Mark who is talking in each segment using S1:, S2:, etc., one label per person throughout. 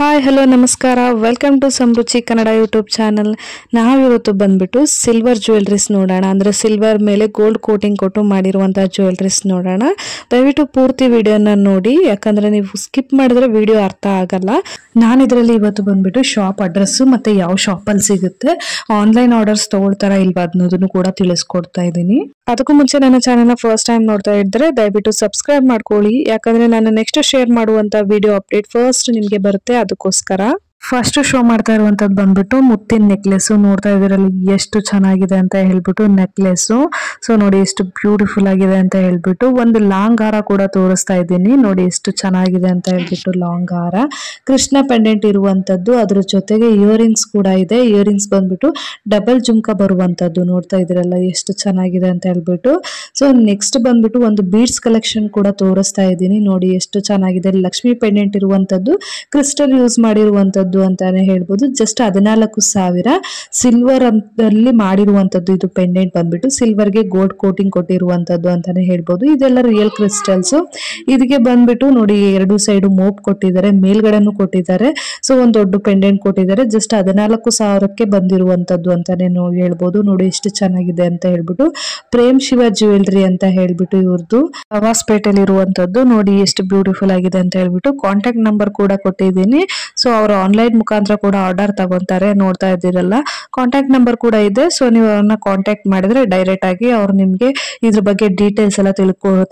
S1: Hi hello ನಮಸ್ಕಾರ welcome to Samruchi Kannada YouTube channel. ನಾವಿವತ್ತು ಬಂದ್ಬಿಟ್ಟು ಸಿಲ್ವರ್ ಜ್ಯುವೆಲ್ರೀಸ್ ನೋಡೋಣ. ಅಂದರೆ ಸಿಲ್ವರ್ ಮೇಲೆ ಗೋಲ್ಡ್ ಕೋಟಿಂಗ್ ಕೊಟ್ಟು ಮಾಡಿರುವಂತಹ ಜ್ಯುವೆಲ್ರೀಸ್ ನೋಡೋಣ. ದಯವಿಟ್ಟು ಪೂರ್ತಿ ವಿಡಿಯೋನ ನೋಡಿ, ಯಾಕಂದ್ರೆ ನೀವು ಸ್ಕಿಪ್ ಮಾಡಿದ್ರೆ ವಿಡಿಯೋ ಅರ್ಥ ಆಗಲ್ಲ. ನಾನು ಇದರಲ್ಲಿ ಇವತ್ತು ಬಂದ್ಬಿಟ್ಟು ಶಾಪ್ ಅಡ್ರೆಸ್ಸು ಮತ್ತೆ ಯಾವ ಶಾಪಲ್ಲಿ ಸಿಗುತ್ತೆ, ಆನ್ಲೈನ್ ಆರ್ಡರ್ಸ್ ತಗೊಳ್ತಾರಾ ಇಲ್ವಾ ಅನ್ನೋದನ್ನು ಕೂಡ ತಿಳಿಸ್ಕೊಡ್ತಾ ಇದ್ದೀನಿ. ಅದಕ್ಕೂ ಮುಂಚೆ ನನ್ನ ಚಾನೆಲ್ನ ಫಸ್ಟ್ ಟೈಮ್ ನೋಡ್ತಾ ಇದ್ರೆ ದಯವಿಟ್ಟು ಸಬ್ಸ್ಕ್ರೈಬ್ ಮಾಡ್ಕೊಳ್ಳಿ, ಯಾಕಂದ್ರೆ ನಾನು ನೆಕ್ಸ್ಟ್ ಶೇರ್ ಮಾಡುವಂತ ವಿಡಿಯೋ ಅಪ್ಡೇಟ್ ಫಸ್ಟ್ ನಿಮಗೆ ಬರುತ್ತೆ. ಅದಕ್ಕೋಸ್ಕರ ಫಸ್ಟ್ ಶೋ ಮಾಡ್ತಾ ಇರುವಂತದ್ದು ಬಂದ್ಬಿಟ್ಟು ಮುತ್ತಿನ ನೆಕ್ಲೆಸ್. ನೋಡ್ತಾ ಇದರಲ್ಲಿ ಎಷ್ಟು ಚೆನ್ನಾಗಿದೆ ಅಂತ ಹೇಳ್ಬಿಟ್ಟು ನೆಕ್ಲೆಸ್. ಸೊ ನೋಡಿ ಎಷ್ಟು ಬ್ಯೂಟಿಫುಲ್ ಆಗಿದೆ ಅಂತ ಹೇಳ್ಬಿಟ್ಟು ಒಂದು ಲಾಂಗ್ ಹಾರ ಕೂಡ ತೋರಿಸ್ತಾ ಇದ್ದೀನಿ. ನೋಡಿ ಎಷ್ಟು ಚೆನ್ನಾಗಿದೆ ಅಂತ ಹೇಳ್ಬಿಟ್ಟು ಲಾಂಗ್ ಹಾರ, ಕೃಷ್ಣ ಪೆಂಡೆಂಟ್ ಇರುವಂತದ್ದು, ಅದ್ರ ಜೊತೆಗೆ ಇಯರಿಂಗ್ಸ್ ಕೂಡ ಇದೆ. ಇಯರಿಂಗ್ಸ್ ಬಂದ್ಬಿಟ್ಟು ಡಬಲ್ ಜುಮ್ಕ ಬರುವಂತದ್ದು. ನೋಡ್ತಾ ಇದ್ರಲ್ಲ ಎಷ್ಟು ಚೆನ್ನಾಗಿದೆ ಅಂತ ಹೇಳ್ಬಿಟ್ಟು. ಸೊ ನೆಕ್ಸ್ಟ್ ಬಂದ್ಬಿಟ್ಟು ಒಂದು ಬೀಡ್ಸ್ ಕಲೆಕ್ಷನ್ ಕೂಡ ತೋರಿಸ್ತಾ ಇದ್ದೀನಿ. ನೋಡಿ ಎಷ್ಟು ಚೆನ್ನಾಗಿದೆ, ಲಕ್ಷ್ಮಿ ಪೆಂಡೆಂಟ್ ಇರುವಂತದ್ದು, ಕ್ರಿಸ್ಟಲ್ ಯೂಸ್ ಮಾಡಿರುವಂತದ್ದು ಅಂತಾನೆ ಹೇಳ್ಬೋದು. ಜಸ್ಟ್ 14,000 ಸಿಲ್ವರ್ ಅಲ್ಲಿ ಮಾಡಿರುವಂತದ್ದು. ಇದು ಪೆಂಡೆಂಟ್ ಬಂದ್ಬಿಟ್ಟು ಸಿಲ್ವರ್ಗೆ ಗೋಲ್ಡ್ ಕೋಟಿಂಗ್ ಕೊಟ್ಟಿರುವಂತದ್ದು ಅಂತಾನೆ ಹೇಳ್ಬೋದು. ಇದೆಲ್ಲ ರಿಯಲ್ ಕ್ರಿಸ್ಟಲ್ಸ್. ಇದಕ್ಕೆ ಬಂದ್ಬಿಟ್ಟು ನೋಡಿ 2 ಸೈಡ್ ಮೋಪ್ ಕೊಟ್ಟಿದ್ದಾರೆ, ಮೇಲ್ಗಡೆನೂ ಕೊಟ್ಟಿದ್ದಾರೆ. ಸೊ ಒಂದು ದೊಡ್ಡ ಪೆಂಡೆಂಟ್ ಕೊಟ್ಟಿದ್ದಾರೆ. ಜಸ್ಟ್ 14,000ಕ್ಕೆ ಬಂದಿರುವಂತದ್ದು ಅಂತಾನೆ ಹೇಳ್ಬೋದು. ನೋಡಿ ಎಷ್ಟು ಚೆನ್ನಾಗಿದೆ ಅಂತ ಹೇಳ್ಬಿಟ್ಟು. ಪ್ರೇಮ್ ಶಿವ ಜ್ಯುವೆಲ್ರಿ ಅಂತ ಹೇಳ್ಬಿಟ್ಟು ಇವ್ರದ್ದು ಪ್ರವಾಸಪೇಟೆಯಲ್ಲಿ ಇರುವಂತದ್ದು. ನೋಡಿ ಎಷ್ಟು ಬ್ಯೂಟಿಫುಲ್ ಆಗಿದೆ ಅಂತ ಹೇಳ್ಬಿಟ್ಟು. ಕಾಂಟ್ಯಾಕ್ಟ್ ನಂಬರ್ ಕೂಡ ಕೊಟ್ಟಿದ್ದೀನಿ. ಸೊ ಅವರು ಆನ್ಲೈನ್ ಮುಖಾಂತರ ಕೂಡ ಆರ್ಡರ್ ತಗೊಂತಾರೆ. ನೋಡ್ತಾ ಇದ್ದೀರಲ್ಲ, ಕಾಂಟ್ಯಾಕ್ಟ್ ನಂಬರ್ ಕೂಡ ಇದೆ. ಸೊ ನೀವು ಅವ್ರನ್ನ ಕಾಂಟ್ಯಾಕ್ಟ್ ಮಾಡಿದ್ರೆ ಡೈರೆಕ್ಟ್ ಆಗಿ ಅವ್ರು ನಿಮ್ಗೆ ಇದ್ರ ಬಗ್ಗೆ ಡೀಟೇಲ್ಸ್ ಎಲ್ಲ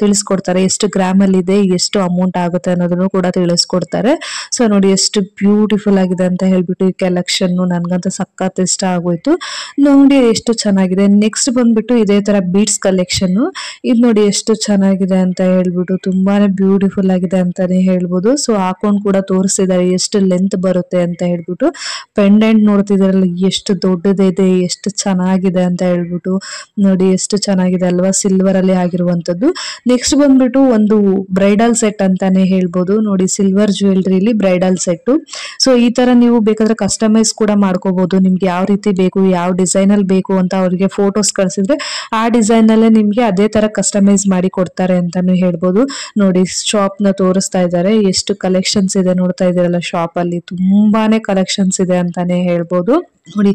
S1: ತಿಳಿಸ್ಕೊಡ್ತಾರೆ. ಎಷ್ಟು ಗ್ರಾಮ್ ಅಲ್ಲಿ ಇದೆ, ಎಷ್ಟು ಅಮೌಂಟ್ ಆಗುತ್ತೆ ಅನ್ನೋದನ್ನು ಕೂಡ ತಿಳಿಸ್ಕೊಡ್ತಾರೆ. ಸೊ ನೋಡಿ ಎಷ್ಟು ಬ್ಯೂಟಿಫುಲ್ ಆಗಿದೆ ಅಂತ ಹೇಳ್ಬಿಟ್ಟು ಈ ಕಲೆಕ್ಷನ್ ನನ್ಗಂತೂ ಸಖತ್ ಇಷ್ಟ ಆಗೋಯ್ತು. ನೋಡಿ ಎಷ್ಟು ಚೆನ್ನಾಗಿದೆ. ನೆಕ್ಸ್ಟ್ ಬಂದ್ಬಿಟ್ಟು ಇದೇ ತರ ಬೀಡ್ಸ್ ಕಲೆಕ್ಷನ್. ಇದು ನೋಡಿ ಎಷ್ಟು ಚೆನ್ನಾಗಿದೆ ಅಂತ ಹೇಳ್ಬಿಟ್ಟು, ತುಂಬಾನೇ ಬ್ಯೂಟಿಫುಲ್ ಆಗಿದೆ ಅಂತಾನೆ ಹೇಳ್ಬೋದು. ಸೊ ಹಾಕೊಂಡ್ ಕೂಡ ತೋರಿಸ್ತಿದ್ದಾರೆ ಎಷ್ಟು ಲೆಂತ್ ಬರುತ್ತೆ ಅಂತ ಹೇಳ್ಬಿಟ್ಟು. ಪೆಂಡೆಂಟ್ ನೋಡ್ತಿದ್ರಲ್ಲ ಎಷ್ಟು ದೊಡ್ಡದಿದೆ, ಎಷ್ಟು ಚೆನ್ನಾಗಿದೆ ಅಂತ ಹೇಳ್ಬಿಟ್ಟು. ನೋಡಿ ಎಷ್ಟು ಚೆನ್ನಾಗಿದೆ ಅಲ್ವಾ, ಸಿಲ್ವರ್ ಅಲ್ಲಿ ಆಗಿರುವಂತದ್ದು. ನೆಕ್ಸ್ಟ್ ಬಂದ್ಬಿಟ್ಟು ಒಂದು ಬ್ರೈಡಲ್ ಸೆಟ್ ಅಂತಾನೆ ಹೇಳ್ಬೋದು. ನೋಡಿ ಸಿಲ್ವರ್ ಜ್ಯುವೆಲ್ರಿಲಿ ಬ್ರೈಡಲ್ ಸೆಟ್. ಸೊ ಈ ತರ ನೀವು ಬೇಕಾದ್ರೆ ಕಸ್ಟಮೈಸ್ ಕೂಡ ಮಾಡ್ಕೋಬಹುದು. ನಿಮ್ಗೆ ಯಾವ ರೀತಿ ಬೇಕು, ಯಾವ ಡಿಸೈನ್ ಅಲ್ಲಿ ಬೇಕು ಅಂತ ಅವರಿಗೆ ಫೋಟೋಸ್ ಕಳ್ಸಿದ್ರೆ ಆ ಡಿಸೈನ್ ಅಲ್ಲೇ ನಿಮ್ಗೆ ಅದೇ ತರ ಕಸ್ಟಮೈಸ್ ಮಾಡಿ ಕೊಡ್ತಾರೆ ಅಂತಾನು ಹೇಳ್ಬೋದು. ನೋಡಿ ಶಾಪ್ ನ ತೋರಿಸ್ತಾ ಇದ್ದಾರೆ, ಎಷ್ಟು ಕಲೆಕ್ಷನ್ಸ್ ಇದೆ ನೋಡ್ತಾ ಇದ್ದೀರಲ್ಲ. ಶಾಪ್ ಅಲ್ಲಿ ತುಂಬಾನೇ ಕಲೆಕ್ಷನ್ಸ್ ಇದೆ ಅಂತಾನೆ ಹೇಳ್ಬೋದು. ನೋಡಿ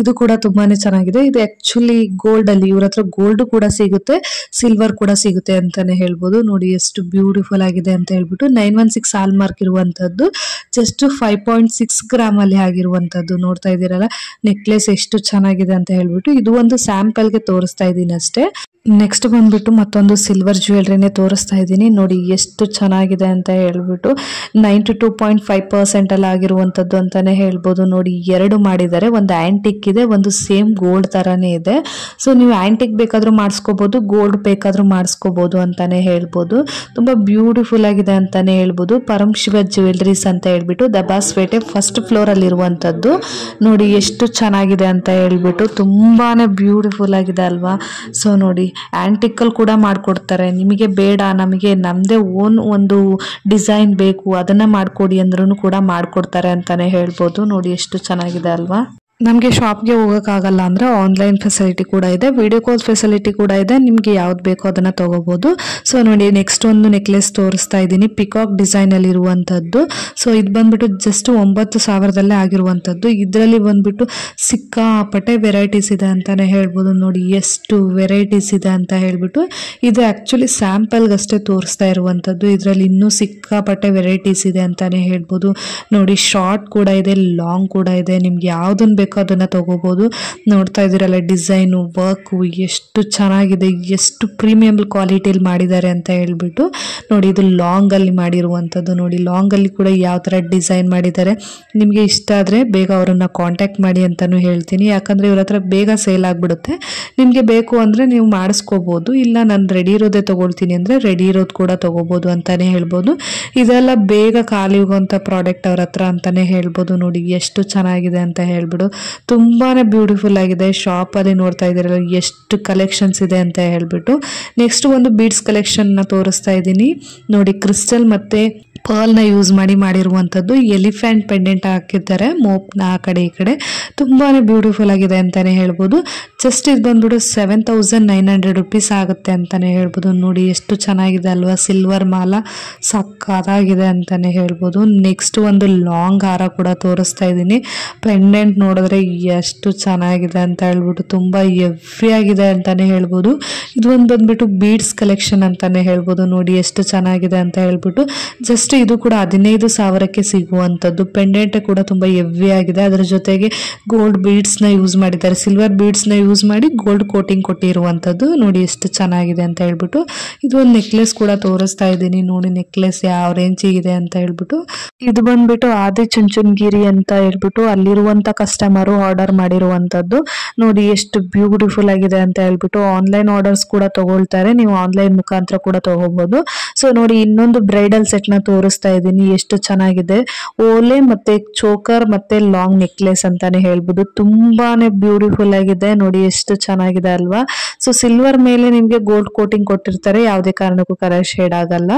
S1: ಇದು ಕೂಡ ತುಂಬಾನೇ ಚೆನ್ನಾಗಿದೆ. ಇದು ಆಕ್ಚುಲಿ ಗೋಲ್ಡ್ ಅಲ್ಲಿ, ಇವ್ರ ಹತ್ರ ಗೋಲ್ಡ್ ಕೂಡ ಸಿಗುತ್ತೆ, ಸಿಲ್ವರ್ ಕೂಡ ಸಿಗುತ್ತೆ ಅಂತಾನೆ ಹೇಳ್ಬೋದು. ನೋಡಿ ಎಷ್ಟು ಬ್ಯೂಟಿಫುಲ್ ಆಗಿದೆ ಅಂತ ಹೇಳ್ಬಿಟ್ಟು. 916 ಹಾಲ್ ಮಾರ್ಕ್ ಇರುವಂತದ್ದು, ಜಸ್ಟ್ 5.6 ಗ್ರಾಮ್ ಅಲ್ಲಿ ಆಗಿರುವಂತದ್ದು. ನೋಡ್ತಾ ಇದ್ದೀರಲ್ಲ ನೆಕ್ಲೆಸ್ ಎಷ್ಟು ಚೆನ್ನಾಗಿದೆ ಅಂತ ಹೇಳ್ಬಿಟ್ಟು. ಇದು ಒಂದು ಸ್ಯಾಂಪಲ್ ಗೆ ತೋರಿಸ್ತಾ ಇದ್ದೀನಿ ಅಷ್ಟೇ. ನೆಕ್ಸ್ಟ್ ಬಂದ್ಬಿಟ್ಟು ಮತ್ತೊಂದು ಸಿಲ್ವರ್ ಜ್ಯುವೆಲ್ರಿನೇ ತೋರಿಸ್ತಾ ಇದ್ದೀನಿ. ನೋಡಿ ಎಷ್ಟು ಚೆನ್ನಾಗಿದೆ ಅಂತ ಹೇಳ್ಬಿಟ್ಟು. 92.5% ಅಲ್ಲಿ ಆಗಿರುವಂತದ್ದು ಅಂತಾನೆ ಹೇಳ್ಬೋದು. ನೋಡಿ 2 ಮಾಡಿದ್ದಾರೆ, ಒಂದು ಆಂಟಿಕ್ ಇದೆ, ಒಂದು ಸೇಮ್ ಗೋಲ್ಡ್ ತರಾನೇ ಇದೆ. ಸೊ ನೀವು ಆಂಟಿಕ್ ಬೇಕಾದ್ರೂ ಮಾಡಿಸ್ಕೋಬಹುದು, ಗೋಲ್ಡ್ ಬೇಕಾದ್ರೂ ಮಾಡಿಸ್ಕೋಬಹುದು ಅಂತಾನೆ ಹೇಳ್ಬೋದು. ತುಂಬಾ ಬ್ಯೂಟಿಫುಲ್ ಆಗಿದೆ ಅಂತಾನೆ ಹೇಳ್ಬೋದು. ಪರಮ್ ಶಿವ ಜ್ಯುವೆಲ್ರೀಸ್ ಅಂತ ಹೇಳ್ಬಿಟ್ಟು ದಬಾಸ್ಪೇಟೆ ಫಸ್ಟ್ ಫ್ಲೋರ್ ಅಲ್ಲಿ ಇರುವಂತದ್ದು. ನೋಡಿ ಎಷ್ಟು ಚೆನ್ನಾಗಿದೆ ಅಂತ ಹೇಳ್ಬಿಟ್ಟು. ತುಂಬಾನೇ ಬ್ಯೂಟಿಫುಲ್ ಆಗಿದೆ ಅಲ್ವಾ. ಸೊ ನೋಡಿ ಆಂಟಿಕಲ್ ಕೂಡ ಮಾಡ್ಕೊಡ್ತಾರೆ. ನಿಮಗೆ ಬೇಡ, ನಮಗೆ ನಮ್ದೇ ಓನ್ ಒಂದು ಡಿಸೈನ್ ಬೇಕು, ಅದನ್ನ ಮಾಡ್ಕೊಡಿ ಅಂದ್ರೂ ಕೂಡ ಮಾಡ್ಕೊಡ್ತಾರೆ ಅಂತಾನೆ ಹೇಳ್ಬೋದು. ನೋಡಿ ಎಷ್ಟು ಚೆನ್ನಾಗಿದೆ ಅಲ್ವಾ. ನಮಗೆ ಶಾಪ್ಗೆ ಹೋಗೋಕ್ಕಾಗಲ್ಲ ಅಂದರೆ ಆನ್ಲೈನ್ ಫೆಸಿಲಿಟಿ ಕೂಡ ಇದೆ, ವಿಡಿಯೋ ಕಾಲ್ ಫೆಸಿಲಿಟಿ ಕೂಡ ಇದೆ. ನಿಮಗೆ ಯಾವ್ದು ಬೇಕೋ ಅದನ್ನು ತಗೋಬಹುದು. ಸೊ ನೋಡಿ ನೆಕ್ಸ್ಟ್ ಒಂದು ನೆಕ್ಲೆಸ್ ತೋರಿಸ್ತಾ ಇದ್ದೀನಿ, ಪಿಕಾಕ್ ಡಿಸೈನ್ ಅಲ್ಲಿ ಇರುವಂತದ್ದು. ಸೊ ಇದು ಬಂದ್ಬಿಟ್ಟು ಜಸ್ಟ್ 9,000ದಲ್ಲೇ ಆಗಿರುವಂತದ್ದು. ಇದರಲ್ಲಿ ಬಂದ್ಬಿಟ್ಟು ಸಿಕ್ಕಾಪಟ್ಟೆ ವೆರೈಟೀಸ್ ಇದೆ ಅಂತಾನೆ ಹೇಳ್ಬೋದು. ನೋಡಿ ಎಷ್ಟು ವೆರೈಟೀಸ್ ಇದೆ ಅಂತ ಹೇಳ್ಬಿಟ್ಟು. ಇದು ಆಕ್ಚುಲಿ ಸ್ಯಾಂಪಲ್ಗಷ್ಟೇ ತೋರಿಸ್ತಾ ಇರುವಂತದ್ದು. ಇದರಲ್ಲಿ ಇನ್ನೂ ಸಿಕ್ಕಾಪಟ್ಟೆ ವೆರೈಟೀಸ್ ಇದೆ ಅಂತಾನೆ ಹೇಳ್ಬೋದು. ನೋಡಿ ಶಾರ್ಟ್ ಕೂಡ ಇದೆ, ಲಾಂಗ್ ಕೂಡ ಇದೆ. ನಿಮ್ಗೆ ಯಾವ್ದನ್ ಬೇಕೋ ಅದನ್ನ ತಗೋಬಹುದು. ನೋಡ್ತಾ ಇದ್ದೀರಲ್ಲ ಡಿಸೈನು, ವರ್ಕ್ ಎಷ್ಟು ಚೆನ್ನಾಗಿದೆ, ಎಷ್ಟು ಪ್ರೀಮಿಯಂ ಕ್ವಾಲಿಟಿಯಲ್ಲಿ ಮಾಡಿದ್ದಾರೆ ಅಂತ ಹೇಳ್ಬಿಟ್ಟು. ನೋಡಿ ಇದು ಲಾಂಗ್ ಅಲ್ಲಿ ಮಾಡಿರುವಂತದ್ದು. ನೋಡಿ ಲಾಂಗ್ ಅಲ್ಲಿ ಕೂಡ ಯಾವ ತರ ಡಿಸೈನ್ ಮಾಡಿದ್ದಾರೆ. ನಿಮ್ಗೆ ಇಷ್ಟ ಆದ್ರೆ ಬೇಗ ಅವರನ್ನ ಕಾಂಟ್ಯಾಕ್ಟ್ ಮಾಡಿ ಅಂತಾನು ಹೇಳ್ತೀನಿ, ಯಾಕಂದ್ರೆ ಇವ್ರ ಹತ್ರ ಬೇಗ ಸೇಲ್ ಆಗ್ಬಿಡುತ್ತೆ. ನಿಮ್ಗೆ ಬೇಕು ಅಂದ್ರೆ ನೀವು ಮಾಡಿಸ್ಕೋಬಹುದು, ಇಲ್ಲ ನಾನು ರೆಡಿ ಇರೋದೇ ತಗೊಳ್ತೀನಿ ಅಂದ್ರೆ ರೆಡಿ ಇರೋದು ಕೂಡ ತಗೋಬಹುದು ಅಂತಾನೆ ಹೇಳ್ಬೋದು. ಇದೆಲ್ಲ ಬೇಗ ಖಾಲಿ ಹೋಗುವಂತ ಪ್ರಾಡಕ್ಟ್ ಅವ್ರ ಹತ್ರ ಅಂತಾನೆ ಹೇಳ್ಬೋದು. ನೋಡಿ ಎಷ್ಟು ಚೆನ್ನಾಗಿದೆ ಅಂತ ಹೇಳ್ಬಿಡು. ತುಂಬಾನೇ ಬ್ಯೂಟಿಫುಲ್ ಆಗಿದೆ. ಶಾಪ್ ಅಲ್ಲಿ ನೋಡ್ತಾ ಇದ್ದೀರಲ್ಲ ಎಷ್ಟು ಕಲೆಕ್ಷನ್ಸ್ ಇದೆ ಅಂತ ಹೇಳ್ಬಿಟ್ಟು. ನೆಕ್ಸ್ಟ್ ಒಂದು ಬೀಡ್ಸ್ ಕಲೆಕ್ಷನ್ ನ ತೋರಿಸ್ತಾ ಇದ್ದೀನಿ. ನೋಡಿ ಕ್ರಿಸ್ಟಲ್ ಮತ್ತೆ ಪರ್ಲ್ನ ಯೂಸ್ ಮಾಡಿ ಮಾಡಿರುವಂಥದ್ದು ಎಲಿಫೆಂಟ್ ಪೆಂಡೆಂಟ್ ಹಾಕಿದ್ದಾರೆ ಮೋಪ್ನ ಆ ಕಡೆ ಈ ಕಡೆ. ತುಂಬಾ ಬ್ಯೂಟಿಫುಲ್ ಆಗಿದೆ ಅಂತಲೇ ಹೇಳ್ಬೋದು. ಜಸ್ಟ್ ಇದು ಬಂದ್ಬಿಟ್ಟು 7900 rupees ಆಗುತ್ತೆ ಅಂತಲೇ ಹೇಳ್ಬೋದು. ನೋಡಿ ಎಷ್ಟು ಚೆನ್ನಾಗಿದೆ ಅಲ್ವಾ, ಸಿಲ್ವರ್ ಮಾಲ ಸಕ್ಕತ್ತಾಗಿದೆ ಅಂತಲೇ ಹೇಳ್ಬೋದು. ನೆಕ್ಸ್ಟ್ ಒಂದು ಲಾಂಗ್ ಹಾರ ಕೂಡ ತೋರಿಸ್ತಾ ಇದ್ದೀನಿ. ಪೆಂಡೆಂಟ್ ನೋಡಿದ್ರೆ ಎಷ್ಟು ಚೆನ್ನಾಗಿದೆ ಅಂತ ಹೇಳ್ಬಿಟ್ಟು ತುಂಬ ಹೆವಿ ಆಗಿದೆ ಅಂತಲೇ ಹೇಳ್ಬೋದು. ಇದು ಒಂದು ಬಂದ್ಬಿಟ್ಟು ಬೀಡ್ಸ್ ಕಲೆಕ್ಷನ್ ಅಂತಲೇ ಹೇಳ್ಬೋದು. ನೋಡಿ ಎಷ್ಟು ಚೆನ್ನಾಗಿದೆ ಅಂತ ಹೇಳ್ಬಿಟ್ಟು. ಜಸ್ಟ್ ಇದು ಕೂಡ 15,000ಕ್ಕೆ ಸಿಗುವಂಥದ್ದು. ಪೆಂಡೆಂಟ್ ಕೂಡ ತುಂಬ ಹೆವಿ ಆಗಿದೆ. ಅದರ ಜೊತೆಗೆ ಗೋಲ್ಡ್ ಬೀಡ್ಸ್ನ ಯೂಸ್ ಮಾಡಿದ್ದಾರೆ, ಸಿಲ್ವರ್ ಬೀಡ್ಸ್ನ ಯೂಸ್ ಮಾಡಿ ಗೋಲ್ಡ್ ಕೋಟಿಂಗ್ ಕೊಟ್ಟಿರುವಂಥದ್ದು. ನೋಡಿ ಎಷ್ಟು ಚೆನ್ನಾಗಿದೆ ಅಂತ ಹೇಳ್ಬಿಟ್ಟು. ಇದು ಒಂದು ನೆಕ್ಲೆಸ್ ಕೂಡ ತೋರಿಸ್ತಾ ಇದ್ದೀನಿ. ನೋಡಿ ನೆಕ್ಲೆಸ್ ಯಾವ ರೇಂಜಿಗಿದೆ ಅಂತ ಹೇಳ್ಬಿಟ್ಟು. ಇದು ಬಂದ್ಬಿಟ್ಟು ಆದಿಚುಂಚನಗಿರಿ ಅಂತ ಹೇಳ್ಬಿಟ್ಟು ಅಲ್ಲಿರುವಂಥ ಕಸ್ಟಮರು ಆರ್ಡರ್ ಮಾಡಿರುವಂಥದ್ದು. ನೋಡಿ ಎಷ್ಟು ಬ್ಯೂಟಿಫುಲ್ ಆಗಿದೆ ಅಂತ ಹೇಳ್ಬಿಟ್ಟು. ಆನ್ಲೈನ್ ಆರ್ಡರ್ಸ್ ಕೂಡ ತಗೊಳ್ತಾರೆ, ನೀವು ಆನ್ಲೈನ್ ಮುಖಾಂತರ ಕೂಡ ತಗೋಬಹುದು. ಸೊ ನೋಡಿ ಇನ್ನೊಂದು ಬ್ರೈಡಲ್ ಸೆಟ್ನ ತೋರಿಸ್ತಾ ಇದ್ದೀನಿ. ಎಷ್ಟು ಚೆನ್ನಾಗಿದೆ, ಓಲೆ ಮತ್ತೆ ಚೋಕರ್ ಮತ್ತೆ ಲಾಂಗ್ ನೆಕ್ಲೆಸ್ ಅಂತಾನೆ ಹೇಳ್ಬೋದು. ತುಂಬಾನೇ ಬ್ಯೂಟಿಫುಲ್ ಆಗಿದೆ. ನೋಡಿ ಎಷ್ಟು ಚೆನ್ನಾಗಿದೆ ಅಲ್ವಾ. ಸೊ ಸಿಲ್ವರ್ ಮೇಲೆ ನಿಮ್ಗೆ ಗೋಲ್ಡ್ ಕೋಟಿಂಗ್ ಕೊಟ್ಟಿರ್ತಾರೆ, ಯಾವುದೇ ಕಾರಣಕ್ಕೂ ಕಲರ್ ಶೇಡ್ ಆಗಲ್ಲ.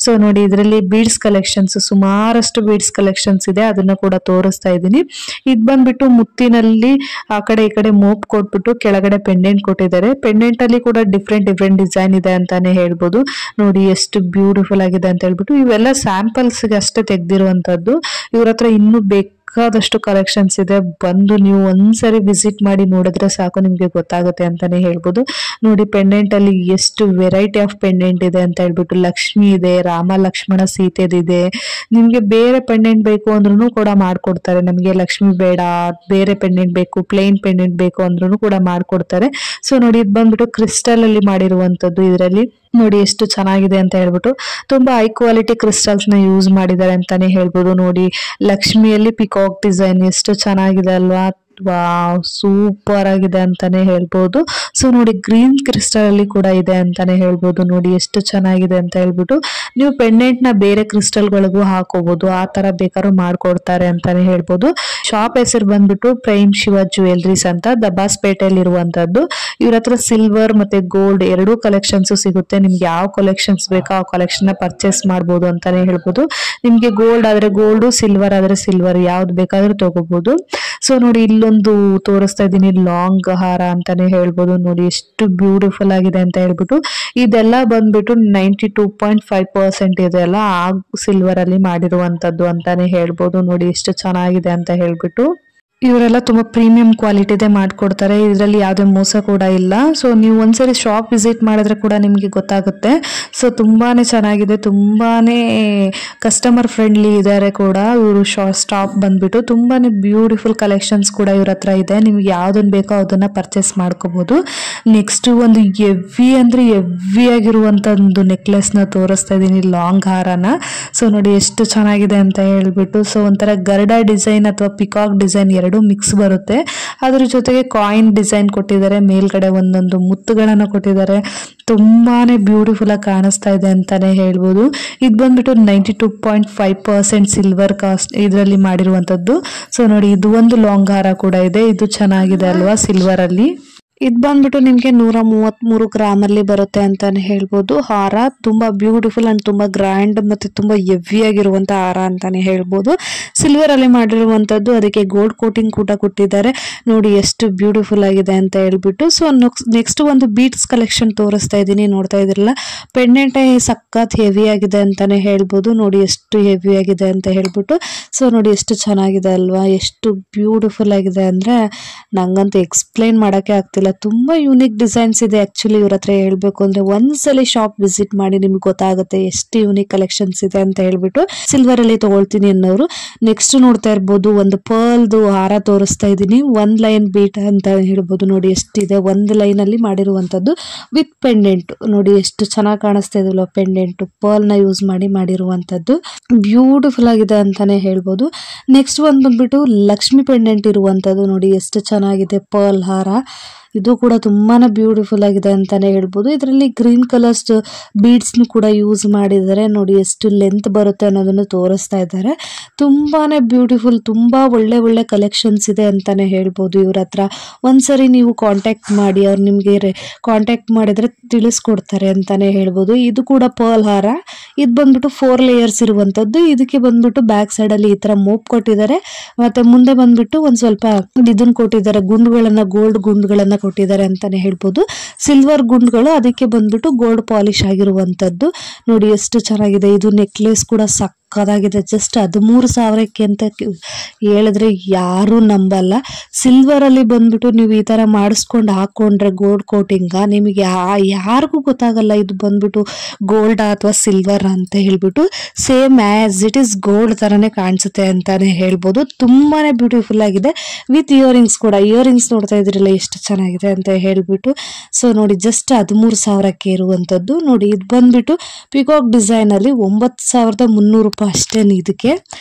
S1: ಸೊ ನೋಡಿ ಇದರಲ್ಲಿ ಬೀಡ್ಸ್ ಕಲೆಕ್ಷನ್ಸ್, ಸುಮಾರಷ್ಟು ಬೀಡ್ಸ್ ಕಲೆಕ್ಷನ್ಸ್ ಇದೆ, ಅದನ್ನ ಕೂಡ ತೋರಿಸ್ತಾ ಇದ್ದೀನಿ. ಇದು ಬಂದ್ಬಿಟ್ಟು ಮುತ್ತಿನಲ್ಲಿ ಆ ಕಡೆ ಈ ಕಡೆ ಮೋಪ್ ಕೊಟ್ಬಿಟ್ಟು ಕೆಳಗಡೆ ಪೆಂಡೆಂಟ್ ಕೊಟ್ಟಿದ್ದಾರೆ. ಪೆಂಡೆಂಟ್ ಅಲ್ಲಿ ಕೂಡ ಡಿಫ್ರೆಂಟ್ ಡಿಸೈನ್ ಇದೆ ಅಂತಾನೆ ಹೇಳ್ಬೋದು. ನೋಡಿ ಎಷ್ಟು ಬ್ಯೂಟಿಫುಲ್ ಆಗಿದೆ ಅಂತ ಹೇಳ್ಬಿಟ್ಟು. ಇವೆಲ್ಲ ಸ್ಯಾಂಪಲ್ಸ್ಗೆ ಅಷ್ಟೇ ತೆಗ್ದಿರುವಂತದ್ದು. ಇವ್ರ ಹತ್ರ ಇನ್ನೂ ಬೇಕಾದಷ್ಟು ಕಲೆಕ್ಷನ್ಸ್ ಇದೆ. ಬಂದು ನೀವು ಒಂದ್ಸರಿ ವಿಸಿಟ್ ಮಾಡಿ ನೋಡಿದ್ರೆ ಸಾಕು, ನಿಮ್ಗೆ ಗೊತ್ತಾಗುತ್ತೆ ಅಂತಾನೆ ಹೇಳ್ಬೋದು. ನೋಡಿ ಪೆಂಡೆಂಟ್ ಅಲ್ಲಿ ಎಷ್ಟು ವೆರೈಟಿ ಆಫ್ ಪೆಂಡೆಂಟ್ ಇದೆ ಅಂತ ಹೇಳ್ಬಿಟ್ಟು. ಲಕ್ಷ್ಮಿ ಇದೆ, ರಾಮ ಲಕ್ಷ್ಮಣ ಸೀತೆದಿದೆ. ನಿಮ್ಗೆ ಬೇರೆ ಪೆಂಡೆಂಟ್ ಬೇಕು ಅಂದ್ರೂ ಕೂಡ ಮಾಡ್ಕೊಡ್ತಾರೆ. ನಮ್ಗೆ ಲಕ್ಷ್ಮಿ ಬೇಡ, ಬೇರೆ ಪೆಂಡೆಂಟ್ ಬೇಕು, ಪ್ಲೇನ್ ಪೆಂಡೆಂಟ್ ಬೇಕು ಅಂದ್ರೂ ಕೂಡ ಮಾಡ್ಕೊಡ್ತಾರೆ. ಸೊ ನೋಡಿ ಇದು ಬಂದ್ಬಿಟ್ಟು ಕ್ರಿಸ್ಟಲ್ ಅಲ್ಲಿ ಮಾಡಿರುವಂತದ್ದು. ಇದರಲ್ಲಿ ನೋಡಿ ಎಷ್ಟು ಚೆನ್ನಾಗಿದೆ ಅಂತ ಹೇಳ್ಬಿಟ್ಟು. ತುಂಬಾ ಹೈ ಕ್ವಾಲಿಟಿ ಕ್ರಿಸ್ಟಲ್ಸ್ ನ ಯೂಸ್ ಮಾಡಿದ್ದಾರೆ ಅಂತಾನೆ ಹೇಳ್ಬೋದು. ನೋಡಿ ಲಕ್ಷ್ಮಿಯಲ್ಲಿ ಪಿಕಾಕ್ ಡಿಸೈನ್ ಎಷ್ಟು ಚೆನ್ನಾಗಿದೆ ಅಲ್ವಾ. ವಾವ್, ಸೂಪರ್ ಆಗಿದೆ ಅಂತಾನೆ ಹೇಳ್ಬೋದು. ಸೊ ನೋಡಿ ಗ್ರೀನ್ ಕ್ರಿಸ್ಟಲ್ ಅಲ್ಲಿ ಕೂಡ ಇದೆ ಅಂತಾನೆ ಹೇಳ್ಬೋದು. ನೋಡಿ ಎಷ್ಟು ಚೆನ್ನಾಗಿದೆ ಅಂತ ಹೇಳ್ಬಿಟ್ಟು. ನೀವು ಪೆಂಡೆಂಟ್ ನ ಬೇರೆ ಕ್ರಿಸ್ಟಲ್ ಗಳಿಗೂ ಹಾಕೋಬಹುದು, ಆ ತರ ಬೇಕಾದ್ರೂ ಮಾಡ್ಕೊಡ್ತಾರೆ ಅಂತಾನೆ ಹೇಳ್ಬೋದು. ಶಾಪ್ ಹೆಸರು ಬಂದ್ಬಿಟ್ಟು ಪ್ರೈಮ್ ಶಿವ ಜ್ಯುವೆಲ್ರೀಸ್ ಅಂತ, ದಬಾಸ್ಪೇಟೆಯಲ್ಲಿ ಇರುವಂತದ್ದು. ಇವ್ರ ಹತ್ರ ಸಿಲ್ವರ್ ಮತ್ತೆ ಗೋಲ್ಡ್ ಎರಡೂ ಕಲೆಕ್ಷನ್ಸ್ ಸಿಗುತ್ತೆ. ನಿಮ್ಗೆ ಯಾವ ಕಲೆಕ್ಷನ್ಸ್ ಬೇಕೋ ಆ ಕಲೆಕ್ಷನ್ ನ ಪರ್ಚೇಸ್ ಮಾಡ್ಬೋದು ಅಂತಾನೆ ಹೇಳ್ಬೋದು. ನಿಮ್ಗೆ ಗೋಲ್ಡ್ ಆದ್ರೆ ಗೋಲ್ಡ್, ಸಿಲ್ವರ್ ಆದ್ರೆ ಸಿಲ್ವರ್, ಯಾವ್ದು ಬೇಕಾದ್ರೂ ತಗೋಬಹುದು. ಸೊ ನೋಡಿ ಇಲ್ಲೊಂದು ತೋರಿಸ್ತಾ ಇದ್ದೀನಿ, ಲಾಂಗ್ ಹಾರ ಅಂತಾನೆ ಹೇಳ್ಬೋದು. ನೋಡಿ ಎಷ್ಟು ಬ್ಯೂಟಿಫುಲ್ ಆಗಿದೆ ಅಂತ ಹೇಳ್ಬಿಟ್ಟು. ಇದೆಲ್ಲ ಬಂದ್ಬಿಟ್ಟು 92.5% ಇದೆಲ್ಲ ಆ ಸಿಲ್ವರ್ ಅಲ್ಲಿ ಮಾಡಿರುವಂತದ್ದು ಅಂತಾನೆ ಹೇಳ್ಬೋದು. ನೋಡಿ ಎಷ್ಟು ಚೆನ್ನಾಗಿದೆ ಅಂತ ಹೇಳ್ಬಿಟ್ಟು. ಇವರೆಲ್ಲ ತುಂಬಾ ಪ್ರೀಮಿಯಂ ಕ್ವಾಲಿಟಿದೇ ಮಾಡ್ಕೊಡ್ತಾರೆ, ಇದರಲ್ಲಿ ಯಾವುದೇ ಮೋಸ ಕೂಡ ಇಲ್ಲ. ಸೊ ನೀವು ಒಂದ್ಸರಿ ಶಾಪ್ ವಿಸಿಟ್ ಮಾಡಿದ್ರೆ ಕೂಡ ನಿಮಗೆ ಗೊತ್ತಾಗುತ್ತೆ. ಸೊ ತುಂಬಾನೇ ಚೆನ್ನಾಗಿದೆ, ತುಂಬಾನೇ ಕಸ್ಟಮರ್ ಫ್ರೆಂಡ್ಲಿ ಇದ್ದಾರೆ ಕೂಡ ಇವರು. ಸ್ಟಾಪ್ ಬಂದ್ಬಿಟ್ಟು ತುಂಬಾನೇ ಬ್ಯೂಟಿಫುಲ್ ಕಲೆಕ್ಷನ್ಸ್ ಕೂಡ ಇವ್ರ ಹತ್ರ ಇದೆ. ನಿಮ್ಗೆ ಯಾವ್ದನ್ನ ಬೇಕೋ ಅದನ್ನ ಪರ್ಚೇಸ್ ಮಾಡ್ಕೋಬಹುದು. ನೆಕ್ಸ್ಟ್ ಒಂದು ಹೆವಿ ಅಂದ್ರೆ ಹೆವಿ ಆಗಿರುವಂತ ಒಂದು ನೆಕ್ಲೆಸ್ ನ ತೋರಿಸ್ತಾ ಇದೀನಿ, ಲಾಂಗ್ ಹಾರನ. ಸೊ ನೋಡಿ ಎಷ್ಟು ಚೆನ್ನಾಗಿದೆ ಅಂತ ಹೇಳ್ಬಿಟ್ಟು. ಸೊ ಒಂಥರ ಗರ್ಡ ಡಿಸೈನ್ ಅಥವಾ ಪಿಕಾಕ್ ಡಿಸೈನ್ ಎರಡು ಮಿಕ್ಸ್ ಬರುತ್ತೆ. ಅದ್ರ ಜೊತೆಗೆ ಕಾಯಿನ್ ಡಿಸೈನ್ ಕೊಟ್ಟಿದ್ದಾರೆ, ಮೇಲ್ಗಡೆ ಒಂದೊಂದು ಮುತ್ತುಗಳನ್ನ ಕೊಟ್ಟಿದ್ದಾರೆ. ತುಂಬಾನೇ ಬ್ಯೂಟಿಫುಲ್ ಆಗಿ ಕಾಣಿಸ್ತಾ ಇದೆ ಅಂತಾನೆ ಹೇಳ್ಬೋದು. ಇದು ಬಂದ್ಬಿಟ್ಟು 92.5% ಸಿಲ್ವರ್ ಕಾಸ್ಟ್ ಇದರಲ್ಲಿ ಮಾಡಿರುವಂತದ್ದು. ಸೊ ನೋಡಿ ಇದು ಒಂದು ಲಾಂಗ್ ಹಾರ ಕೂಡ ಇದೆ, ಇದು ಚೆನ್ನಾಗಿದೆ ಅಲ್ವಾ ಸಿಲ್ವರ್ ಅಲ್ಲಿ. ಇದು ಬಂದ್ಬಿಟ್ಟು ನಿಮಗೆ 133 ಗ್ರಾಮಲ್ಲಿ ಬರುತ್ತೆ ಅಂತಾನೆ ಹೇಳ್ಬೋದು. ಹಾರ ತುಂಬಾ ಬ್ಯೂಟಿಫುಲ್ ಅಂಡ್ ತುಂಬಾ ಗ್ರ್ಯಾಂಡ್ ಮತ್ತೆ ತುಂಬಾ ಹೆವಿ ಆಗಿರುವಂತ ಹಾರ ಅಂತಾನೆ ಹೇಳ್ಬೋದು. ಸಿಲ್ವರ್ ಅಲ್ಲಿ ಮಾಡಿರುವಂತದ್ದು, ಅದಕ್ಕೆ ಗೋಲ್ಡ್ ಕೋಟಿಂಗ್ ಕೂಡ ಕೊಟ್ಟಿದ್ದಾರೆ. ನೋಡಿ ಎಷ್ಟು ಬ್ಯೂಟಿಫುಲ್ ಆಗಿದೆ ಅಂತ ಹೇಳ್ಬಿಟ್ಟು. ಸೊ ನೆಕ್ಸ್ಟ್ ಒಂದು ಬೀಡ್ಸ್ ಕಲೆಕ್ಷನ್ ತೋರಿಸ್ತಾ ಇದ್ದೀನಿ, ನೋಡ್ತಾ ಇದ್ರಲ್ಲ. ಪೆಂಡೆಂಟ್ ಸಖತ್ ಹೆವಿ ಆಗಿದೆ ಅಂತಾನೆ ಹೇಳ್ಬೋದು. ನೋಡಿ ಎಷ್ಟು ಹೆವಿ ಆಗಿದೆ ಅಂತ ಹೇಳ್ಬಿಟ್ಟು. ಸೊ ನೋಡಿ ಎಷ್ಟು ಚೆನ್ನಾಗಿದೆ ಅಲ್ವಾ, ಎಷ್ಟು ಬ್ಯೂಟಿಫುಲ್ ಆಗಿದೆ ಅಂದ್ರೆ ನಂಗಂತೂ ಎಕ್ಸ್ಪ್ಲೈನ್ ಮಾಡಕ್ಕೆ ಆಗ್ತಿಲ್ಲ. ತುಂಬಾ ಯೂನಿಕ್ ಡಿಸೈನ್ಸ್ ಇದೆ ಆಕ್ಚುಲಿ ಇವ್ರ ಹತ್ರ. ಹೇಳ್ಬೇಕು ಅಂದ್ರೆ ಒಂದ್ಸಲಿ ಶಾಪ್ ವಿಸಿಟ್ ಮಾಡಿ ನಿಮ್ಗೆ ಗೊತ್ತಾಗುತ್ತೆ ಎಷ್ಟು ಯೂನಿಕ್ ಕಲೆಕ್ಷನ್ಸ್ ಇದೆ ಅಂತ ಹೇಳ್ಬಿಟ್ಟು. ಸಿಲ್ವರ್ ಅಲ್ಲಿ ತಗೊಳ್ತೀನಿ ಅನ್ನೋರು ನೆಕ್ಸ್ಟ್ ನೋಡ್ತಾ ಇರ್ಬೋದು, ಒಂದು ಪರ್ಲ್ದು ಹಾರ ತೋರಿಸ್ತಾ ಇದ್ದೀನಿ, 1 ಲೈನ್ ಬೀಟ್ ಅಂತ ಹೇಳ್ಬೋದು. ನೋಡಿ ಎಷ್ಟಿದೆ, 1 ಲೈನ್ ಅಲ್ಲಿ ಮಾಡಿರುವಂತದ್ದು ವಿತ್ ಪೆಂಡೆಂಟ್. ನೋಡಿ ಎಷ್ಟು ಚೆನ್ನಾಗಿ ಕಾಣಿಸ್ತಾ ಇದೆಯಲ್ಲ ಪೆಂಡೆಂಟ್, ಪರ್ಲ್ ನ ಯೂಸ್ ಮಾಡಿ ಮಾಡಿರುವಂತದ್ದು. ಬ್ಯೂಟಿಫುಲ್ ಆಗಿದೆ ಅಂತಾನೆ ಹೇಳ್ಬೋದು. ನೆಕ್ಸ್ಟ್ ಒಂದು ಬಂದ್ಬಿಟ್ಟು ಲಕ್ಷ್ಮಿ ಪೆಂಡೆಂಟ್ ಇರುವಂತದ್ದು. ನೋಡಿ ಎಷ್ಟು ಚೆನ್ನಾಗಿದೆ, ಪರ್ಲ್ ಹಾರ. ಇದು ಕೂಡ ತುಂಬಾನೇ ಬ್ಯೂಟಿಫುಲ್ ಆಗಿದೆ ಅಂತಾನೆ ಹೇಳ್ಬೋದು. ಇದರಲ್ಲಿ ಗ್ರೀನ್ ಕಲರ್ಸ್ ಬೀಡ್ಸ್ ಕೂಡ ಯೂಸ್ ಮಾಡಿದ್ದಾರೆ. ನೋಡಿ ಎಷ್ಟು ಲೆಂತ್ ಬರುತ್ತೆ ಅನ್ನೋದನ್ನು ತೋರಿಸ್ತಾ ಇದ್ದಾರೆ. ತುಂಬಾನೇ ಬ್ಯೂಟಿಫುಲ್, ತುಂಬಾ ಒಳ್ಳೆ ಒಳ್ಳೆ ಕಲೆಕ್ಷನ್ಸ್ ಇದೆ ಅಂತಾನೆ ಹೇಳ್ಬೋದು ಇವ್ರ ಹತ್ರ. ಒಂದ್ಸರಿ ನೀವು ಕಾಂಟ್ಯಾಕ್ಟ್ ಮಾಡಿ, ಅವ್ರು ನಿಮ್ಗೆ ಕಾಂಟ್ಯಾಕ್ಟ್ ಮಾಡಿದ್ರೆ ತಿಳಿಸ್ಕೊಡ್ತಾರೆ ಅಂತಾನೆ ಹೇಳ್ಬೋದು. ಇದು ಕೂಡ ಪರ್ಲ್ ಹಾರ. ಇದು ಬಂದ್ಬಿಟ್ಟು 4 ಲೇಯರ್ಸ್ ಇರುವಂತದ್ದು. ಇದಕ್ಕೆ ಬಂದ್ಬಿಟ್ಟು ಬ್ಯಾಕ್ ಸೈಡ್ ಅಲ್ಲಿ ಈ ತರ ಮೋಪ್ ಕೊಟ್ಟಿದ್ದಾರೆ. ಮತ್ತೆ ಮುಂದೆ ಬಂದ್ಬಿಟ್ಟು ಒಂದ್ ಸ್ವಲ್ಪ ಇದನ್ನ ಕೊಟ್ಟಿದ್ದಾರೆ, ಗುಂಡುಗಳನ್ನ, ಗೋಲ್ಡ್ ಗುಂಡುಗಳನ್ನ ಕೊಟ್ಟಿದ್ದಾರೆ ಅಂತಾನೆ ಹೇಳ್ಬೋದು. ಸಿಲ್ವರ್ ಗುಂಡುಗಳು, ಅದಕ್ಕೆ ಬಂದ್ಬಿಟ್ಟು ಗೋಲ್ಡ್ ಪಾಲಿಶ್ ಆಗಿರುವಂತದ್ದು. ನೋಡಿ ಎಷ್ಟು ಚೆನ್ನಾಗಿದೆ. ಇದು ನೆಕ್ಲೆಸ್ ಕೂಡ ಸಕ್ಕದಾಗಿದೆ. ಜಸ್ಟ್ 13,000ಕ್ಕೆ ಅಂತ ಹೇಳಿದ್ರೆ ಯಾರು ನಂಬಲ್ಲ. ಸಿಲ್ವರ್ ಅಲ್ಲಿ ಬಂದ್ಬಿಟ್ಟು ನೀವು ಈ ತರ ಮಾಡಿಸ್ಕೊಂಡು ಹಾಕೊಂಡ್ರೆ ಗೋಲ್ಡ್ ಕೋಟಿಂಗ್, ನಿಮಗೆ ಯಾರಿಗೂ ಗೊತ್ತಾಗಲ್ಲ ಇದು ಬಂದ್ಬಿಟ್ಟು ಗೋಲ್ಡ್ ಅಥವಾ ಸಿಲ್ವರ್ ಅಂತ ಹೇಳ್ಬಿಟ್ಟು. Same as it is gold ತರನೇ ಕಾಣಿಸುತ್ತೆ ಅಂತಾನೆ ಹೇಳ್ಬೋದು. ತುಂಬಾನೇ ಬ್ಯೂಟಿಫುಲ್ ಆಗಿದೆ. ವಿತ್ ಇಯರಿಂಗ್ಸ್ ಕೂಡ. ಇಯರಿಂಗ್ಸ್ ನೋಡ್ತಾ ಇದ್ರಲ್ಲ ಎಷ್ಟು ಚೆನ್ನಾಗಿದೆ ಅಂತ ಹೇಳ್ಬಿಟ್ಟು. ಸೊ ನೋಡಿ ಜಸ್ಟ್ 13,000ಕ್ಕೆ ಇರುವಂತದ್ದು. ನೋಡಿ ಇದು ಬಂದ್ಬಿಟ್ಟು ಪಿಕಾಕ್ ಡಿಸೈನ್ ಅಲ್ಲಿ 9,300 ರೂಪಾಯಿ ಅಷ್ಟೇ. ಇದಕ್ಕೆ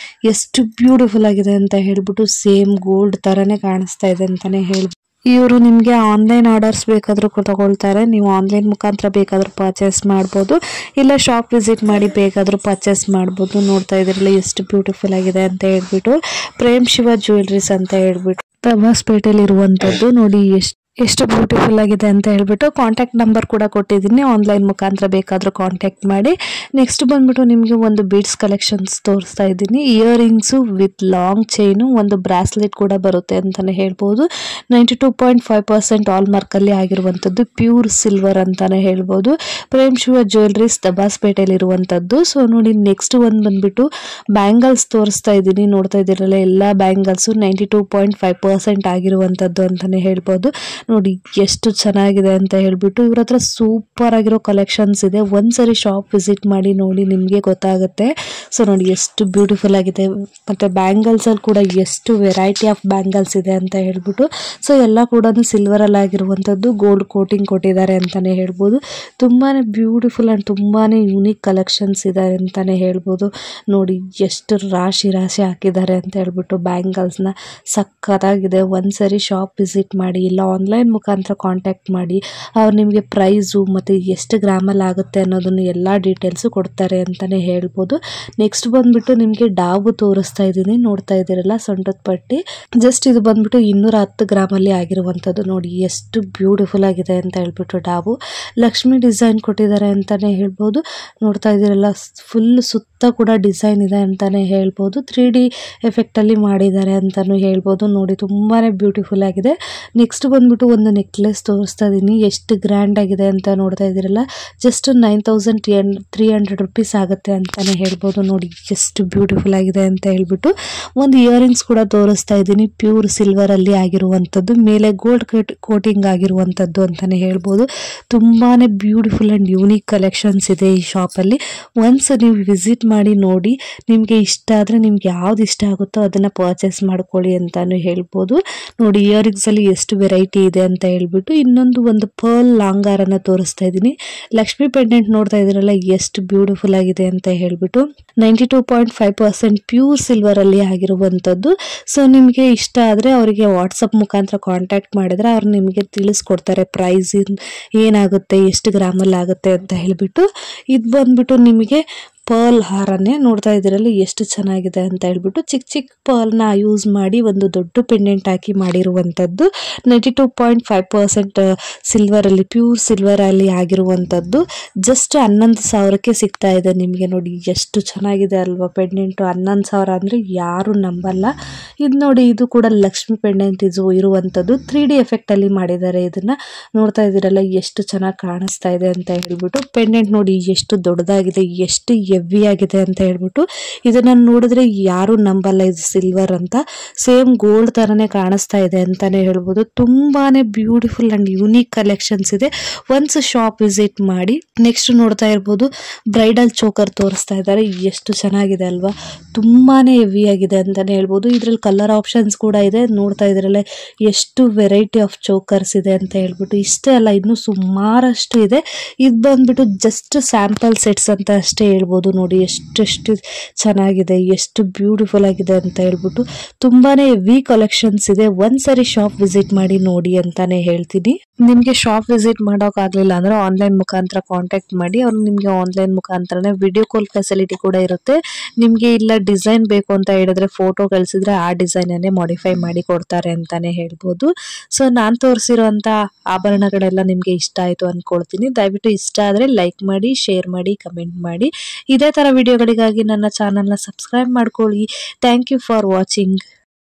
S1: ಎಷ್ಟು ಬ್ಯೂಟಿಫುಲ್ ಆಗಿದೆ ಅಂತ ಹೇಳ್ಬಿಟ್ಟು. ಸೇಮ್ ಗೋಲ್ಡ್ ತರನೇ ಕಾಣಿಸ್ತಾ ಇದೆ ಅಂತಾನೆ ಹೇಳ್ಬೋದು. ಇವರು ನಿಮಗೆ ಆನ್ಲೈನ್ ಆರ್ಡರ್ಸ್ ಬೇಕಾದ್ರೂ ತಗೊಳ್ತಾರೆ. ನೀವು ಆನ್ಲೈನ್ ಮುಖಾಂತರ ಬೇಕಾದ್ರೂ ಪರ್ಚೇಸ್ ಮಾಡ್ಬೋದು, ಇಲ್ಲ ಶಾಪ್ ವಿಸಿಟ್ ಮಾಡಿ ಬೇಕಾದ್ರೂ ಪರ್ಚೇಸ್ ಮಾಡ್ಬೋದು. ನೋಡ್ತಾ ಇದ್ರಲ್ಲ ಎಷ್ಟು ಬ್ಯೂಟಿಫುಲ್ ಆಗಿದೆ ಅಂತ ಹೇಳ್ಬಿಟ್ಟು. ಪ್ರೇಮ್ ಶಿವ ಜ್ಯುವೆಲ್ರೀಸ್ ಅಂತ ಹೇಳ್ಬಿಟ್ಟು ತಬಾಸ್ಪೇಟೆಯಲ್ಲಿ ಇರುವಂತದ್ದು. ನೋಡಿ ಎಷ್ಟು ಬ್ಯೂಟಿಫುಲ್ ಆಗಿದೆ ಅಂತ ಹೇಳ್ಬಿಟ್ಟು. ಕಾಂಟ್ಯಾಕ್ಟ್ ನಂಬರ್ ಕೂಡ ಕೊಟ್ಟಿದ್ದೀನಿ, ಆನ್ಲೈನ್ ಮುಖಾಂತರ ಬೇಕಾದ್ರೂ ಕಾಂಟ್ಯಾಕ್ಟ್ ಮಾಡಿ. ನೆಕ್ಸ್ಟ್ ಬಂದ್ಬಿಟ್ಟು ನಿಮಗೆ ಒಂದು ಬೀಡ್ಸ್ ಕಲೆಕ್ಷನ್ಸ್ ತೋರಿಸ್ತಾ ಇದ್ದೀನಿ. ಇಯರಿಂಗ್ಸು ವಿತ್ ಲಾಂಗ್ ಚೈನು, ಒಂದು ಬ್ರಾಸ್ಲೆಟ್ ಕೂಡ ಬರುತ್ತೆ ಅಂತಾನೆ ಹೇಳ್ಬೋದು. 92.5% ಆಲ್ ಮಾರ್ಕಲ್ಲಿ ಆಗಿರುವಂಥದ್ದು, ಪ್ಯೂರ್ ಸಿಲ್ವರ್ ಅಂತಾನೆ ಹೇಳ್ಬೋದು. ಪ್ರೇಮ್ ಶಿವ ಜ್ಯುವೆಲ್ರೀಸ್ ತಬಾಸ್ಪೇಟೆಯಲ್ಲಿ ಇರುವಂಥದ್ದು. ಸೊ ನೋಡಿ ನೆಕ್ಸ್ಟ್ ಒಂದು ಬಂದ್ಬಿಟ್ಟು ಬ್ಯಾಂಗಲ್ಸ್ ತೋರಿಸ್ತಾ ಇದ್ದೀನಿ. ನೋಡ್ತಾ ಇದ್ದೀರಲ್ಲ ಎಲ್ಲ ಬ್ಯಾಂಗಲ್ಸು 92.5% ಆಗಿರುವಂಥದ್ದು ಅಂತಾನೆ ಹೇಳ್ಬೋದು. ನೋಡಿ ಎಷ್ಟು ಚೆನ್ನಾಗಿದೆ ಅಂತ ಹೇಳ್ಬಿಟ್ಟು. ಇವ್ರ ಹತ್ರ ಸೂಪರ್ ಆಗಿರೋ ಕಲೆಕ್ಷನ್ಸ್ ಇದೆ. ಒಂದ್ಸರಿ ಶಾಪ್ ವಿಸಿಟ್ ಮಾಡಿ ನೋಡಿ, ನಿಮಗೆ ಗೊತ್ತಾಗುತ್ತೆ. ಸೊ ನೋಡಿ ಎಷ್ಟು ಬ್ಯೂಟಿಫುಲ್ ಆಗಿದೆ. ಮತ್ತೆ ಬ್ಯಾಂಗಲ್ಸ್ ಅಲ್ಲಿ ಕೂಡ ಎಷ್ಟು ವೆರೈಟಿ ಆಫ್ ಬ್ಯಾಂಗಲ್ಸ್ ಇದೆ ಅಂತ ಹೇಳ್ಬಿಟ್ಟು. ಸೊ ಎಲ್ಲ ಕೂಡ ಸಿಲ್ವರ್ ಅಲ್ಲಿ ಆಗಿರುವಂತದ್ದು, ಗೋಲ್ಡ್ ಕೋಟಿಂಗ್ ಕೊಟ್ಟಿದ್ದಾರೆ ಅಂತಾನೆ ಹೇಳ್ಬೋದು. ತುಂಬಾನೇ ಬ್ಯೂಟಿಫುಲ್ ಅಂಡ್ ತುಂಬಾನೇ ಯೂನಿಕ್ ಕಲೆಕ್ಷನ್ಸ್ ಇದೆ ಅಂತಾನೆ ಹೇಳ್ಬೋದು. ನೋಡಿ ಎಷ್ಟು ರಾಶಿ ರಾಶಿ ಹಾಕಿದ್ದಾರೆ ಅಂತ ಹೇಳ್ಬಿಟ್ಟು ಬ್ಯಾಂಗಲ್ಸ್ನ. ಸಕ್ಕತ್ತಾಗಿದೆ. ಒಂದ್ಸರಿ ಶಾಪ್ ವಿಸಿಟ್ ಮಾಡಿ, ಇಲ್ಲ ಆನ್ಲೈನ್ ಮುಖಾಂತರ ಕಾಂಟ್ಯಾಕ್ಟ್ ಮಾಡಿ. ಅವ್ರು ನಿಮಗೆ ಪ್ರೈಸು ಮತ್ತು ಎಷ್ಟು ಗ್ರಾಮಲ್ಲಿ ಆಗುತ್ತೆ ಅನ್ನೋದನ್ನು ಎಲ್ಲ ಡೀಟೇಲ್ಸು ಕೊಡ್ತಾರೆ ಅಂತಲೇ ಹೇಳ್ಬೋದು. ನೆಕ್ಸ್ಟ್ ಬಂದುಬಿಟ್ಟು ನಿಮಗೆ ಡಾಬು ತೋರಿಸ್ತಾ ಇದ್ದೀನಿ. ನೋಡ್ತಾ ಇದ್ದೀರಲ್ಲ ಸೊಂಟದ ಪಟ್ಟಿ. ಜಸ್ಟ್ ಇದು ಬಂದುಬಿಟ್ಟು 210 ಗ್ರಾಮಲ್ಲಿ ಆಗಿರುವಂಥದ್ದು. ನೋಡಿ ಎಷ್ಟು ಬ್ಯೂಟಿಫುಲ್ ಆಗಿದೆ ಅಂತ ಹೇಳ್ಬಿಟ್ಟು ಡಾಬು. ಲಕ್ಷ್ಮಿ ಡಿಸೈನ್ ಕೊಟ್ಟಿದ್ದಾರೆ ಅಂತಲೇ ಹೇಳ್ಬೋದು. ನೋಡ್ತಾ ಇದ್ದೀರಲ್ಲ ಫುಲ್ ಸುತ್ತ ಕೂಡ ಡಿಸೈನ್ ಇದೆ ಅಂತಲೇ ಹೇಳ್ಬೋದು. 3D ಎಫೆಕ್ಟಲ್ಲಿ ಮಾಡಿದ್ದಾರೆ ಅಂತಲೂ ಹೇಳ್ಬೋದು. ನೋಡಿ ತುಂಬಾ ಬ್ಯೂಟಿಫುಲ್ ಆಗಿದೆ. ನೆಕ್ಸ್ಟ್ ಬಂದ್ಬಿಟ್ಟು ಒಂದು ನೆಕ್ಲೆಸ್ ತೋರಿಸ್ತಾ ಇದ್ದೀನಿ. ಎಷ್ಟು ಗ್ರ್ಯಾಂಡ್ ಆಗಿದೆ ಅಂತ ನೋಡ್ತಾ ಇದ್ದೀರಲ್ಲ. ಜಸ್ಟ್ 9,300 ರೂಪೀಸ್ ಆಗುತ್ತೆ ಅಂತಾನೆ ಹೇಳ್ಬೋದು. ನೋಡಿ ಎಷ್ಟು ಬ್ಯೂಟಿಫುಲ್ ಆಗಿದೆ ಅಂತ ಹೇಳ್ಬಿಟ್ಟು. ಒಂದು ಇಯರಿಂಗ್ಸ್ ಕೂಡ ತೋರಿಸ್ತಾ ಇದ್ದೀನಿ, ಪ್ಯೂರ್ ಸಿಲ್ವರ್ ಅಲ್ಲಿ ಆಗಿರುವಂಥದ್ದು, ಮೇಲೆ ಗೋಲ್ಡ್ ಕೋಟಿಂಗ್ ಆಗಿರುವಂಥದ್ದು ಅಂತಾನೆ ಹೇಳ್ಬೋದು. ತುಂಬಾನೇ ಬ್ಯೂಟಿಫುಲ್ ಅಂಡ್ ಯೂನಿಕ್ ಕಲೆಕ್ಷನ್ಸ್ ಇದೆ ಈ ಶಾಪಲ್ಲಿ. ಒನ್ಸ್ ನೀವು ವಿಸಿಟ್ ಮಾಡಿ ನೋಡಿ, ನಿಮಗೆ ಇಷ್ಟ ಆದರೆ ನಿಮ್ಗೆ ಯಾವ್ದು ಇಷ್ಟ ಆಗುತ್ತೋ ಅದನ್ನ ಪರ್ಚೇಸ್ ಮಾಡ್ಕೊಳ್ಳಿ ಅಂತಾನು ಹೇಳ್ಬೋದು. ನೋಡಿ ಇಯರಿಂಗ್ಸ್ ಅಲ್ಲಿ ಎಷ್ಟು ವೆರೈಟಿ ಇದೆ ಅಂತ ಹೇಳ್ಬಿಟ್ಟು. ಒಂದು ಪರ್ಲ್ ಲಾಂಗ್ ಹಾರನ ತೋರಿಸ್ತಾ ಇದ್ದೀನಿ. ಲಕ್ಷ್ಮಿ ಪೆಂಡೆಂಟ್ ನೋಡ್ತಾ ಇದ್ದೀರಲ್ಲ ಎಷ್ಟು ಬ್ಯೂಟಿಫುಲ್ ಆಗಿದೆ ಅಂತ ಹೇಳ್ಬಿಟ್ಟು. 92.5% ಪ್ಯೂರ್ ಸಿಲ್ವರ್ ಅಲ್ಲಿ ಆಗಿರುವಂಥದ್ದು. ಸೊ ನಿಮಗೆ ಇಷ್ಟ ಆದರೆ ಅವರಿಗೆ ವಾಟ್ಸಪ್ ಮುಖಾಂತರ ಕಾಂಟ್ಯಾಕ್ಟ್ ಮಾಡಿದ್ರೆ ಅವ್ರು ನಿಮಗೆ ತಿಳಿಸ್ಕೊಡ್ತಾರೆ ಪ್ರೈಸ್ ಏನಾಗುತ್ತೆ, ಎಷ್ಟು ಗ್ರಾಮಲ್ಲಿ ಆಗುತ್ತೆ ಅಂತ ಹೇಳ್ಬಿಟ್ಟು. ಇದು ಬಂದ್ಬಿಟ್ಟು ನಿಮಗೆ ಪರ್ಲ್ ಹಾರನೇ ನೋಡ್ತಾ ಇದ್ದೀರಲ್ಲ ಎಷ್ಟು ಚೆನ್ನಾಗಿದೆ ಅಂತ ಹೇಳ್ಬಿಟ್ಟು. ಚಿಕ್ಕ ಚಿಕ್ಕ ಪರ್ಲ್ನ ಯೂಸ್ ಮಾಡಿ ಒಂದು ದೊಡ್ಡ ಪೆಂಡೆಂಟ್ ಹಾಕಿ ಮಾಡಿರುವಂಥದ್ದು. 92.5% ಸಿಲ್ವರಲ್ಲಿ, ಪ್ಯೂರ್ ಸಿಲ್ವರ್ ಅಲ್ಲಿ ಆಗಿರುವಂಥದ್ದು. ಜಸ್ಟ್ 11,000ಕ್ಕೆ ಸಿಗ್ತಾ ಇದೆ ನಿಮಗೆ. ನೋಡಿ ಎಷ್ಟು ಚೆನ್ನಾಗಿದೆ ಅಲ್ವಾ ಪೆಂಡೆಂಟು. 11,000 ಅಂದರೆ ಯಾರು ನಂಬಲ್ಲ. ಇದು ನೋಡಿ, ಇದು ಕೂಡ ಲಕ್ಷ್ಮಿ ಪೆಂಡೆಂಟ್ ಇರುವಂಥದ್ದು. 3D ಎಫೆಕ್ಟಲ್ಲಿ ಮಾಡಿದ್ದಾರೆ. ಇದನ್ನು ನೋಡ್ತಾ ಇದ್ದೀರಲ್ಲ ಎಷ್ಟು ಚೆನ್ನಾಗಿ ಕಾಣಿಸ್ತಾ ಇದೆ ಅಂತ ಹೇಳ್ಬಿಟ್ಟು. ಪೆಂಡೆಂಟ್ ನೋಡಿ ಎಷ್ಟು ದೊಡ್ಡದಾಗಿದೆ, ಎಷ್ಟು ಹೆವಿ ಆಗಿದೆ ಅಂತ ಹೇಳ್ಬಿಟ್ಟು. ಇದನ್ನ ನೋಡಿದ್ರೆ ಯಾರು ನಂಬಲ್ಲ ಇದು ಸಿಲ್ವರ್ ಅಂತ. ಸೇಮ್ ಗೋಲ್ಡ್ ತರನೇ ಕಾಣಿಸ್ತಾ ಇದೆ ಅಂತಾನೆ ಹೇಳ್ಬೋದು. ತುಂಬಾನೇ ಬ್ಯೂಟಿಫುಲ್ ಅಂಡ್ ಯೂನಿಕ್ ಕಲೆಕ್ಷನ್ಸ್ ಇದೆ. ಒನ್ಸ್ ಶಾಪ್ ವಿಸಿಟ್ ಮಾಡಿ. ನೆಕ್ಸ್ಟ್ ನೋಡ್ತಾ ಇರ್ಬೋದು ಬ್ರೈಡಲ್ ಚೋಕರ್ ತೋರಿಸ್ತಾ ಇದ್ದಾರೆ. ಎಷ್ಟು ಚೆನ್ನಾಗಿದೆ ಅಲ್ವಾ, ತುಂಬಾನೇ ಹೆವಿ ಆಗಿದೆ ಅಂತಾನೆ ಹೇಳ್ಬೋದು. ಇದ್ರಲ್ಲಿ ಕಲರ್ ಆಪ್ಷನ್ಸ್ ಕೂಡ ಇದೆ. ನೋಡ್ತಾ ಇದ್ರಲ್ಲ ಎಷ್ಟು ವೆರೈಟಿ ಆಫ್ ಚೋಕರ್ಸ್ ಇದೆ ಅಂತ ಹೇಳ್ಬಿಟ್ಟು. ಇಷ್ಟೇ ಅಲ್ಲ, ಇನ್ನು ಸುಮಾರಷ್ಟು ಇದೆ. ಇದು ಬಂದ್ಬಿಟ್ಟು ಜಸ್ಟ್ ಸ್ಯಾಂಪಲ್ ಸೆಟ್ಸ್ ಅಂತ ಅಷ್ಟೇ ಹೇಳ್ಬೋದು. ನೋಡಿ ಎಷ್ಟೆಷ್ಟು ಚೆನ್ನಾಗಿದೆ, ಎಷ್ಟು ಬ್ಯೂಟಿಫುಲ್ ಆಗಿದೆ ಅಂತ ಹೇಳ್ಬಿಟ್ಟು. ತುಂಬಾನೇ ಹೆವಿ ಕಲೆಕ್ಷನ್ಸ್ ಇದೆ. ಒಂದ್ಸರಿ ಶಾಪ್ ವಿಸಿಟ್ ಮಾಡಿ ನೋಡಿ ಅಂತಾನೆ ಹೇಳ್ತೀನಿ. ನಿಮ್ಗೆ ಶಾಪ್ ವಿಸಿಟ್ ಮಾಡೋಕ್ ಆಗ್ಲಿಲ್ಲ ಅಂದ್ರೆ ಆನ್ಲೈನ್ ಮುಖಾಂತರ ಕಾಂಟ್ಯಾಕ್ಟ್ ಮಾಡಿ. ಅವ್ರು ನಿಮ್ಗೆ ಆನ್ಲೈನ್ ಮುಖಾಂತರನೇ ವಿಡಿಯೋ ಕಾಲ್ ಫೆಸಿಲಿಟಿ ಕೂಡ ಇರುತ್ತೆ. ನಿಮ್ಗೆ ಇಲ್ಲ ಡಿಸೈನ್ ಬೇಕು ಅಂತ ಹೇಳಿದ್ರೆ ಫೋಟೋ ಕಳಿಸಿದ್ರೆ ಆ ಡಿಸೈನ್ ಅನ್ನೇ ಮಾಡಿಫೈ ಮಾಡಿ ಕೊಡ್ತಾರೆ ಅಂತಾನೆ ಹೇಳ್ಬೋದು. ಸೊ ನಾನ್ ತೋರಿಸಿರುವಂತ ಆಭರಣಗಳೆಲ್ಲ ನಿಮ್ಗೆ ಇಷ್ಟ ಆಯ್ತು ಅನ್ಕೊಳ್ತೀನಿ. ದಯವಿಟ್ಟು ಇಷ್ಟ ಆದ್ರೆ ಲೈಕ್ ಮಾಡಿ, ಶೇರ್ ಮಾಡಿ, ಕಮೆಂಟ್ ಮಾಡಿ. ಇದೇ ತರ ವಿಡಿಯೋಗಳಿಗಾಗಿ ನನ್ನ ಚಾನಲ್ನ ಸಬ್ಸ್ಕ್ರೈಬ್ ಮಾಡ್ಕೊಳ್ಳಿ. Thank you for watching.